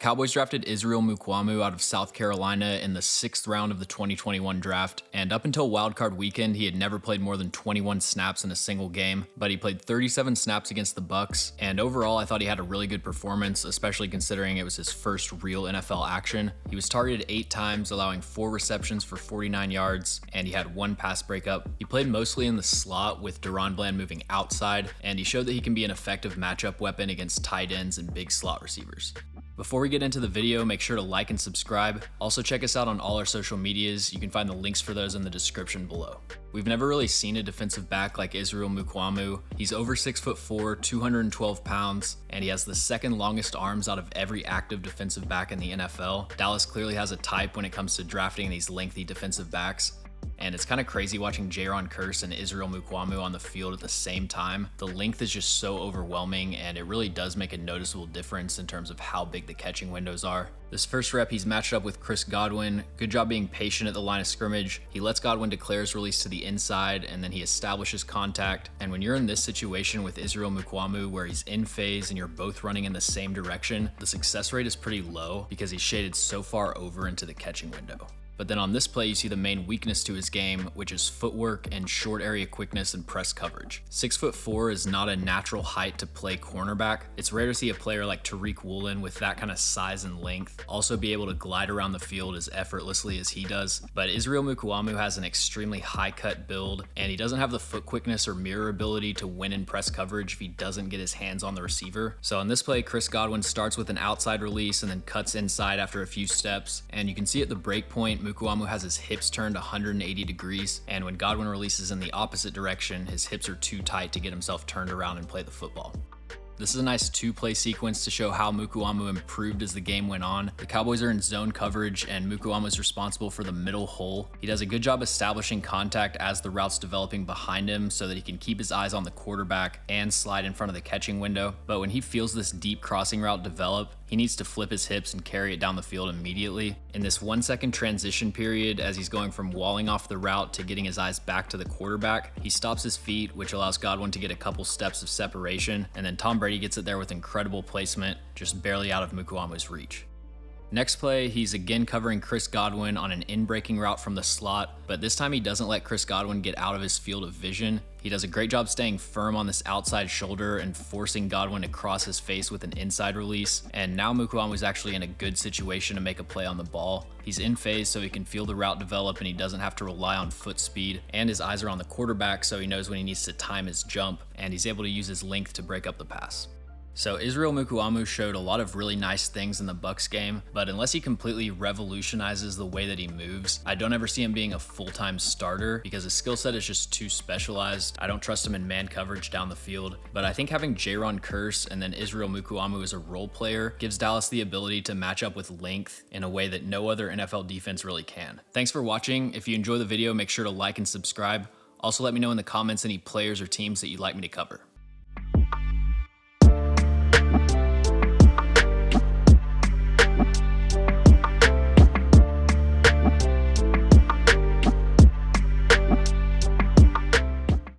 Cowboys drafted Israel Mukuamu out of South Carolina in the 6th round of the 2021 draft, and up until wildcard weekend, he had never played more than 21 snaps in a single game, but he played 37 snaps against the Bucs, and overall I thought he had a really good performance, especially considering it was his first real NFL action. He was targeted 8 times, allowing 4 receptions for 49 yards, and he had 1 pass breakup. He played mostly in the slot with Deron Bland moving outside, and he showed that he can be an effective matchup weapon against tight ends and big slot receivers. Before we get into the video, make sure to like and subscribe. Also check us out on all our social medias. You can find the links for those in the description below. We've never really seen a defensive back like Israel Mukuamu. He's over 6'4", 212 pounds, and he has the 2nd longest arms out of every active defensive back in the NFL. Dallas clearly has a type when it comes to drafting these lengthy defensive backs. And it's kind of crazy watching Jaron Curse and Israel Mukuamu on the field at the same time. The length is just so overwhelming, and it really does make a noticeable difference in terms of how big the catching windows are. This first rep, he's matched up with Chris Godwin. Good job being patient at the line of scrimmage. He lets Godwin declare his release to the inside, and then he establishes contact. And when you're in this situation with Israel Mukuamu, where he's in phase and you're both running in the same direction, the success rate is pretty low because he's shaded so far over into the catching window. But then on this play, you see the main weakness to his game, which is footwork and short area quickness and press coverage. 6'4" is not a natural height to play cornerback. It's rare to see a player like Tariq Woolen with that kind of size and length also be able to glide around the field as effortlessly as he does. But Israel Mukuamu has an extremely high cut build, and he doesn't have the foot quickness or mirror ability to win in press coverage if he doesn't get his hands on the receiver. So on this play, Chris Godwin starts with an outside release and then cuts inside after a few steps. And you can see at the break point, Mukuamu has his hips turned 180 degrees, and when Godwin releases in the opposite direction, his hips are too tight to get himself turned around and play the football. This is a nice 2-play sequence to show how Mukuamu improved as the game went on. The Cowboys are in zone coverage, and Mukuamu is responsible for the middle hole. He does a good job establishing contact as the route's developing behind him so that he can keep his eyes on the quarterback and slide in front of the catching window. But when he feels this deep crossing route develop, he needs to flip his hips and carry it down the field immediately. In this 1-second transition period, as he's going from walling off the route to getting his eyes back to the quarterback, he stops his feet, which allows Godwin to get a couple steps of separation, and then Tom Brady gets it there with incredible placement, just barely out of Mukuamu's reach. Next play, he's again covering Chris Godwin on an in-breaking route from the slot, but this time he doesn't let Chris Godwin get out of his field of vision. He does a great job staying firm on this outside shoulder and forcing Godwin to cross his face with an inside release, and now Mukuamu is actually in a good situation to make a play on the ball. He's in phase so he can feel the route develop and he doesn't have to rely on foot speed, and his eyes are on the quarterback so he knows when he needs to time his jump, and he's able to use his length to break up the pass. So Israel Mukuamu showed a lot of really nice things in the Bucs game, but unless he completely revolutionizes the way that he moves, I don't ever see him being a full-time starter because his skill set is just too specialized. I don't trust him in man coverage down the field, but I think having Jaron Curse and then Israel Mukuamu as a role player gives Dallas the ability to match up with length in a way that no other NFL defense really can. Thanks for watching. If you enjoy the video, make sure to like and subscribe. Also, let me know in the comments any players or teams that you'd like me to cover.